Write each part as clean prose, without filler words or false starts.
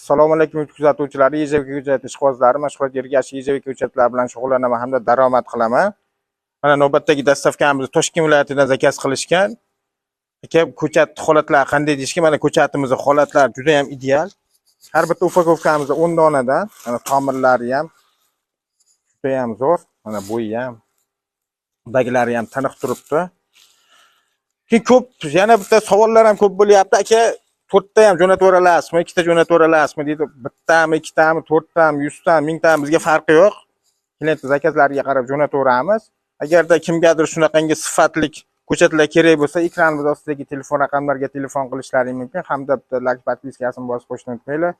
Assalomu alaykum kuzatuvchilar, ijaraga kuzatish ishqibozlari, mashg'ulot ergashi ijaraga ko'chatlar bilan shug'ullanaman hamda daromad qilaman. Mana navbatdagi dastavkamizni Toshkent viloyatidan zakaz qilishgan. Aka, ko'chat holatlari qanday deyishga, mana ko'chatimizning holatlari juda ham ideal. Har bitta upakovkamizda 10 donadan, mana tomirlari ham juda ham zo'r, mana bo'yi ham, baglari ham tiniq turibdi. Ko'p, yana bitta savollar ham ko'p bo'lyapti. Aka, 4 ta ham jo'natib olasizmi, 2 ta jo'natib olasizmi deydi. Bittami, 2 tami, 4 tami, 100 tami, 1000 tami bizga farqi yo'q. Klient zakazlariga qarab jo'nataveramiz. Agarda kimgadir shunaqangi sifatli ko'chatlar kerak bo'lsa, ekranimiz ostidagi telefon raqamlariga telefon qilishlaring mumkin. Hamda bitta like podpiskasini bosib qo'yishni unutmanglar.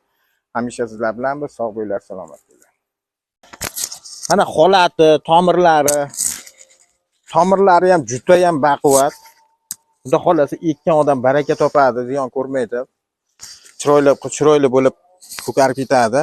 Hamisha sizlar bilanmiz. Sog' bo'linglar, salomat bo'linglar. Mana holati, tomirlari ham juda ham baquvvat. Xudo xolasa ekkan odam baraka topadi, ziyon ko'rmaydi. Chiroyli bo'lib ko'karib ketadi.